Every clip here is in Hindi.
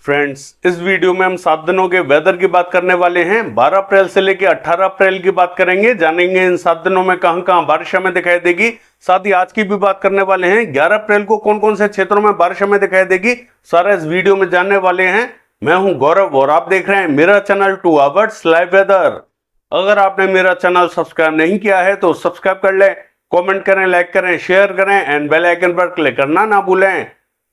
फ्रेंड्स, इस वीडियो में हम 7 दिनों के वेदर की बात करने वाले हैं। 12 अप्रैल से लेकर 18 अप्रैल की बात करेंगे, जानेंगे इन 7 दिनों में कहां कहां बारिश हमें दिखाई देगी। साथ ही आज की भी बात करने वाले हैं, 11 अप्रैल को कौन कौन से क्षेत्रों में बारिश हमें दिखाई देगी, सारा इस वीडियो में जानने वाले हैं। मैं हूं गौरव और आप देख रहे हैं मेरा चैनल 2 आवर्स लाइव वेदर। अगर आपने मेरा चैनल सब्सक्राइब नहीं किया है तो सब्सक्राइब कर लें, कमेंट करें, लाइक करें, शेयर करें एंड बेल आइकन पर क्लिक करना ना भूलें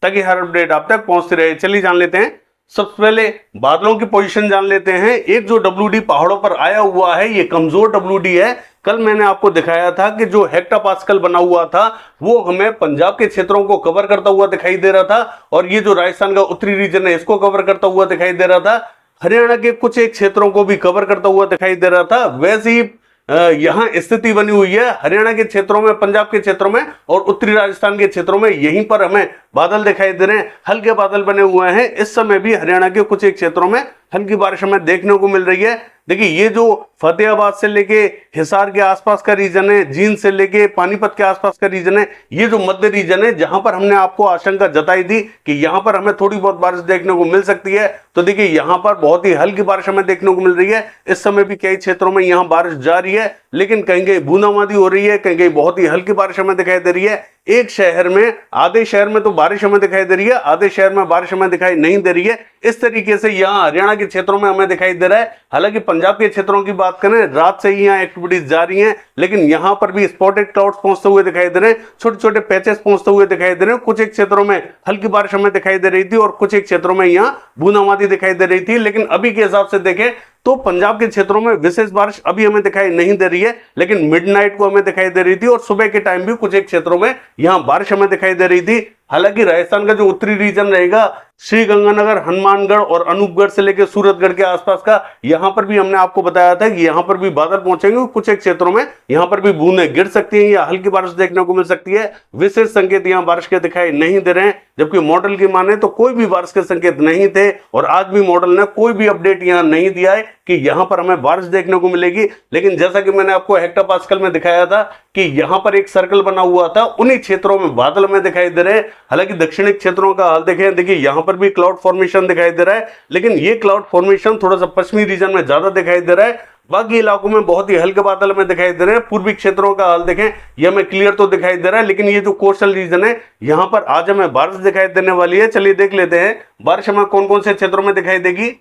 ताकि हर अपडेट आप तक पहुंचती रहे। चलिए जान लेते हैं। सबसे पहले बादलों की पोजीशन जान लेते हैं। एक जो WD पहाड़ों पर आया हुआ है, ये कमजोर WD है। कल मैंने आपको दिखाया था कि जो हेक्टापास्कल बना हुआ था वो हमें पंजाब के क्षेत्रों को कवर करता हुआ दिखाई दे रहा था, और ये जो राजस्थान का उत्तरी रीजन है इसको कवर करता हुआ दिखाई दे रहा था। हरियाणा के कुछ एक क्षेत्रों को भी कवर करता हुआ दिखाई दे रहा था। वैसे ही यहां स्थिति बनी हुई है हरियाणा के क्षेत्रों में, पंजाब के क्षेत्रों में और उत्तरी राजस्थान के क्षेत्रों में। यहीं पर हमें बादल दिखाई दे रहे हैं, हल्के बादल बने हुए हैं। इस समय भी हरियाणा के कुछ एक क्षेत्रों में हल्की बारिश हमें देखने को मिल रही है। देखिए, ये जो फतेहाबाद से लेके हिसार के आसपास का रीजन है, जींद से लेके पानीपत के आसपास का रीजन है, ये जो मध्य रीजन है जहां पर हमने आपको आशंका जताई थी कि यहां पर हमें थोड़ी बहुत बारिश देखने को मिल सकती है, तो देखिए यहां पर बहुत ही हल्की बारिश हमें देखने को मिल रही है। इस समय भी कई क्षेत्रों में यहां बारिश जारी है, लेकिन कहीं कहीं बूंदाबांदी हो रही है, कहीं कहीं बहुत ही हल्की बारिश हमें दिखाई दे रही है। एक शहर में, आधे शहर में तो बारिश हमें दिखाई दे रही है, आधे शहर में बारिश हमें दिखाई नहीं दे रही है। इस तरीके से यहाँ हरियाणा के क्षेत्रों में हमें दिखाई दे रहा है। हालांकि पंजाब के क्षेत्रों की बात करें, रात से ही यहाँ एक्टिविटीज जारी हैं, लेकिन यहाँ पर भी स्पॉटेड क्लाउड्स पहुंचते हुए दिखाई दे रहे हैं, छोटे छोटे पैचेस पहुंचते हुए दिखाई दे रहे हैं। कुछ एक क्षेत्रों में हल्की बारिश हमें दिखाई दे रही थी और कुछ एक क्षेत्रों में यहाँ बूंदाबांदी दिखाई दे रही थी। लेकिन अभी के हिसाब से देखें तो पंजाब के क्षेत्रों में विशेष बारिश अभी हमें दिखाई नहीं दे रही है, लेकिन मिडनाइट को हमें दिखाई दे रही थी और सुबह के टाइम भी कुछ एक क्षेत्रों में यहां बारिश हमें दिखाई दे रही थी। हालांकि राजस्थान का जो उत्तरी रीजन रहेगा, श्रीगंगानगर, हनुमानगढ़ और अनूपगढ़ से लेकर सूरतगढ़ के आसपास का, यहां पर भी हमने आपको बताया था कि यहां पर भी बादल पहुंचेंगे। कुछ एक क्षेत्रों में यहां पर भी बूंदें गिर सकती हैं या हल्की बारिश देखने को मिल सकती है। विशेष संकेत यहां बारिश के दिखाई नहीं दे रहे हैं, जबकि मॉडल की माने तो कोई भी बारिश के संकेत नहीं थे और आज भी मॉडल ने कोई भी अपडेट यहां नहीं दिया है कि यहां पर हमें बारिश देखने को मिलेगी। लेकिन जैसा कि मैंने आपको हेक्टापास्कल में दिखाया था कि यहां पर एक सर्कल बना हुआ था, उन्हीं क्षेत्रों में बादल हमें दिखाई दे रहे हैं। हालांकि दक्षिणी क्षेत्रों का हाल देखें, देखिए यहां पर भी क्लाउड फॉर्मेशन दिखाई दे रहा है, लेकिन ये क्लाउड फॉर्मेशन थोड़ा सा पश्चिमी रीजन में ज्यादा दिखाई दे रहा है। बाकी इलाकों में बहुत ही हल्के बादल हमें दिखाई दे रहे हैं। पूर्वी क्षेत्रों का हाल देखें, ये हमें क्लियर तो दिखाई दे रहा है, लेकिन ये जो कोस्टल रीजन है यहां पर आज हमें बारिश दिखाई देने वाली है। चलिए देख लेते हैं बारिश हमें कौन कौन से क्षेत्रों में दिखाई देगी।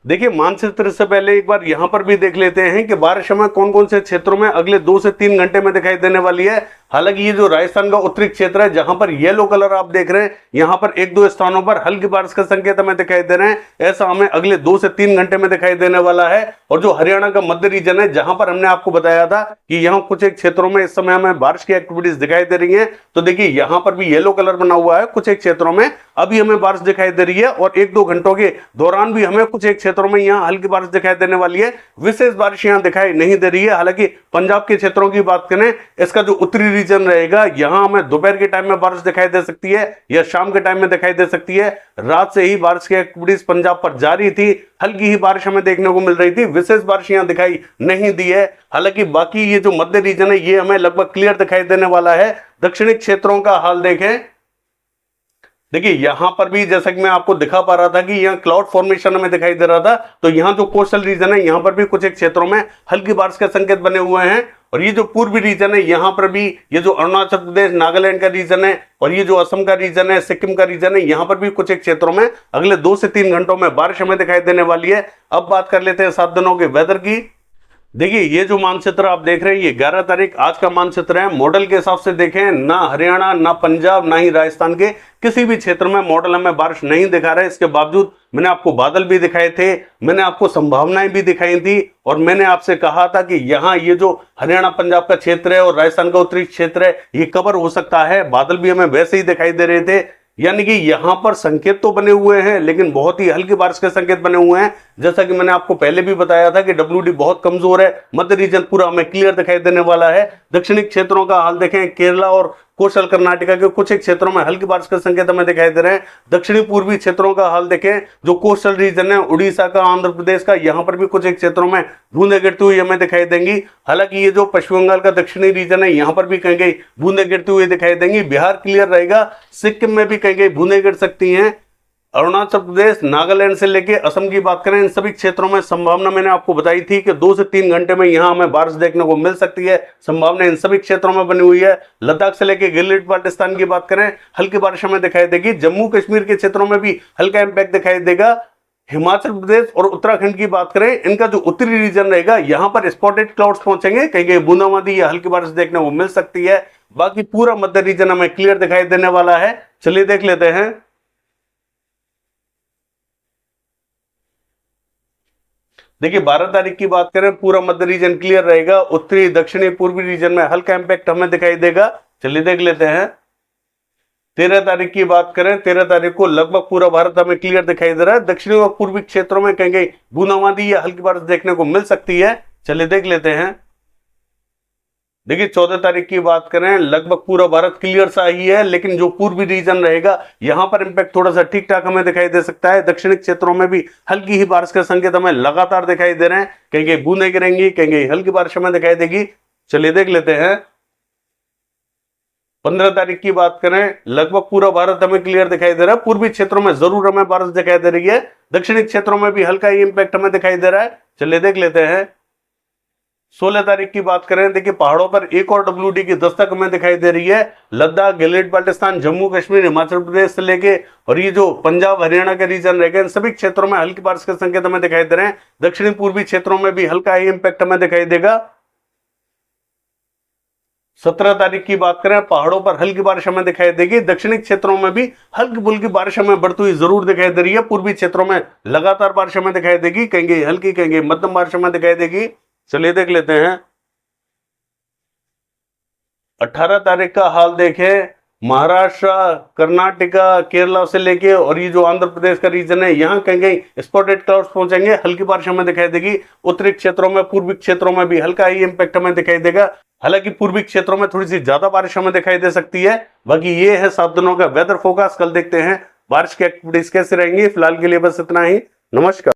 देखिए, मानचित्र से पहले एक बार यहां पर भी देख लेते हैं कि बारिश हमें कौन कौन से क्षेत्रों में अगले 2 से 3 घंटे में दिखाई देने वाली है। हालांकि ये जो राजस्थान का उत्तरी क्षेत्र है, जहां पर येलो कलर आप देख रहे हैं, यहां पर 1-2 स्थानों पर हल्की बारिश का संकेत हमें दिखाई दे रहे हैं। ऐसा हमें अगले 2 से 3 घंटे में दिखाई देने वाला है। और जो हरियाणा का मध्य रीजन है, जहां पर हमने आपको बताया था कि यहाँ कुछ एक क्षेत्रों में इस समय हमें बारिश की एक्टिविटीज दिखाई दे रही है, तो देखिए यहां पर भी येलो कलर बना हुआ है। कुछ एक क्षेत्रों में अभी हमें बारिश दिखाई दे रही है और 1-2 घंटों के दौरान भी हमें कुछ एक क्षेत्रों में यहाँ हल्की बारिश दिखाई देने वाली है। विशेष बारिश यहाँ दिखाई नहीं दे रही है। हालांकि पंजाब के क्षेत्रों की बात करें, इसका जो उत्तरी रीजन रहेगा, यहां हमें दोपहर के टाइम में बारिश दिखाई दे सकती है या शाम के टाइम में दिखाई दे सकती है। रात से ही बारिश की एक्टिविटीज पंजाब पर जारी थी, हल्की ही बारिश हमें देखने को मिल रही थी, विशेष बारिश यहां दिखाई नहीं दी है। हालांकि बाकी ये जो मध्य रीजन है ये हमें लगभग क्लियर दिखाई देने वाला है। दक्षिणी क्षेत्रों का हाल देखें, देखिए यहां पर भी जैसा कि मैं आपको दिखा पा रहा था कि यहाँ क्लाउड फॉर्मेशन हमें दिखाई दे रहा था, तो यहाँ जो कोस्टल रीजन है यहां पर भी कुछ एक क्षेत्रों में हल्की बारिश के संकेत बने हुए हैं। और ये जो पूर्वी रीजन है, यहाँ पर भी ये जो अरुणाचल प्रदेश, नागालैंड का रीजन है और ये जो असम का रीजन है, सिक्किम का रीजन है, यहाँ पर भी कुछ एक क्षेत्रों में अगले 2 से 3 घंटों में बारिश हमें दिखाई देने वाली है। अब बात कर लेते हैं 7 दिनों के वेदर की। देखिए, ये जो मानचित्र आप देख रहे हैं, ये 11 तारीख आज का मानचित्र है। मॉडल के हिसाब से देखें, ना हरियाणा, ना पंजाब, ना ही राजस्थान के किसी भी क्षेत्र में मॉडल हमें बारिश नहीं दिखा रहा है। इसके बावजूद मैंने आपको बादल भी दिखाए थे, मैंने आपको संभावनाएं भी दिखाई थी और मैंने आपसे कहा था कि यहाँ ये जो हरियाणा पंजाब का क्षेत्र है और राजस्थान का उत्तरी क्षेत्र है, ये कवर हो सकता है। बादल भी हमें वैसे ही दिखाई दे रहे थे, यानी कि यहां पर संकेत तो बने हुए हैं, लेकिन बहुत ही हल्की बारिश के संकेत बने हुए हैं। जैसा कि मैंने आपको पहले भी बताया था कि WD बहुत कमजोर है। मध्य रीजन पूरा हमें क्लियर दिखाई देने वाला है। दक्षिणी क्षेत्रों का हाल देखें, केरला और कोस्टल कर्नाटका के कुछ एक क्षेत्रों में हल्की बारिश के संकेत हमें दिखाई दे रहे हैं। दक्षिणी पूर्वी क्षेत्रों का हाल देखें, जो कोस्टल रीजन है उड़ीसा का, आंध्र प्रदेश का, यहाँ पर भी कुछ एक क्षेत्रों में बूंदे गिरती हुई हमें दिखाई देंगी। हालांकि ये जो पश्चिम बंगाल का दक्षिणी रीजन है, यहाँ पर भी कहीं कहीं बूंदे गिरती हुई दिखाई देंगी। बिहार क्लियर रहेगा, सिक्किम में भी कहीं कहीं बूंदे गिर सकती हैं। अरुणाचल प्रदेश, नागालैंड से लेके असम की बात करें, इन सभी क्षेत्रों में संभावना मैंने आपको बताई थी कि 2 से 3 घंटे में यहां हमें बारिश देखने को मिल सकती है। संभावना इन सभी क्षेत्रों में बनी हुई है। लद्दाख से लेके गिलगित बाल्टिस्तान की बात करें, हल्की बारिश हमें दिखाई देगी। जम्मू कश्मीर के क्षेत्रों में भी हल्का इंपैक्ट दिखाई देगा। हिमाचल प्रदेश और उत्तराखंड की बात करें, इनका जो उत्तरी रीजन रहेगा, यहां पर स्पॉटेड क्लाउड्स पहुंचेंगे, कहीं कहीं बूंदाबांदी या हल्की बारिश देखने को मिल सकती है। बाकी पूरा मध्य रीजन हमें क्लियर दिखाई देने वाला है। चलिए देख लेते हैं। देखिए 12 तारीख की बात करें, पूरा मध्य रीजन क्लियर रहेगा। उत्तरी, दक्षिणी, पूर्वी रीजन में हल्का इंपैक्ट हमें दिखाई देगा। चलिए देख लेते हैं। 13 तारीख की बात करें, 13 तारीख को लगभग पूरा भारत हमें क्लियर दिखाई दे रहा है। दक्षिणी और पूर्वी क्षेत्रों में कहीं कहीं बूंदाबांदी या हल्की बारिश देखने को मिल सकती है। चलिए देख लेते हैं। देखिए 14 तारीख की बात करें, लगभग पूरा भारत क्लियर सा ही है, लेकिन जो पूर्वी रीजन रहेगा, यहां पर इंपैक्ट थोड़ा सा ठीक ठाक हमें दिखाई दे सकता है। दक्षिणी क्षेत्रों में भी हल्की ही बारिश के संकेत हमें लगातार दिखाई दे रहे हैं। कहीं कहीं बूंदें गिरेंगी, कहीं कहीं हल्की बारिश हमें दिखाई देगी। चलिए देख लेते हैं। 15 तारीख की बात करें, लगभग पूरा भारत हमें क्लियर दिखाई दे रहा है। पूर्वी क्षेत्रों में जरूर हमें बारिश दिखाई दे रही है। दक्षिणी क्षेत्रों में भी हल्का ही इंपैक्ट हमें दिखाई दे रहा है। चलिए देख लेते हैं। 16 तारीख की बात करें, देखिए पहाड़ों पर एक और WD की दस्तक हमें दिखाई दे रही है। लद्दाख, गिलगित बाल्टिस्तान, जम्मू कश्मीर, हिमाचल प्रदेश से लेके और ये जो पंजाब हरियाणा के रीजन रहेगा, इन सभी क्षेत्रों में हल्की बारिश के संकेत हमें दिखाई दे रहे हैं। दक्षिणी पूर्वी क्षेत्रों में भी हल्का ही इंपैक्ट हमें दिखाई देगा। 17 तारीख की बात करें, पहाड़ों पर हल्की बारिश हमें दिखाई देगी। दक्षिणी क्षेत्रों में भी हल्की फुल्की बारिश हमें बढ़ती हुई जरूर दिखाई दे रही है। पूर्वी क्षेत्रों में लगातार बारिश हमें दिखाई देगी, कहीं हल्की कहीं मध्यम बारिश हमें दिखाई देगी। चलिए देख लेते हैं। 18 तारीख का हाल देखें, महाराष्ट्र, कर्नाटका, केरला से लेके और ये जो आंध्र प्रदेश का रीजन है, यहाँ कहीं कहीं स्पॉटेड क्लाउड्स पहुंचेंगे, हल्की बारिश हमें दिखाई देगी। उत्तरी क्षेत्रों में, पूर्वी क्षेत्रों में भी हल्का ही इंपैक्ट हमें दिखाई देगा। हालांकि पूर्वी क्षेत्रों में थोड़ी सी ज्यादा बारिश हमें दिखाई दे सकती है। बाकी ये है 7 दिनों का वेदर फोरकास्ट। कल देखते हैं बारिश की एक्टिविटीज कैसे रहेंगी। फिलहाल के लिए बस इतना ही। नमस्कार।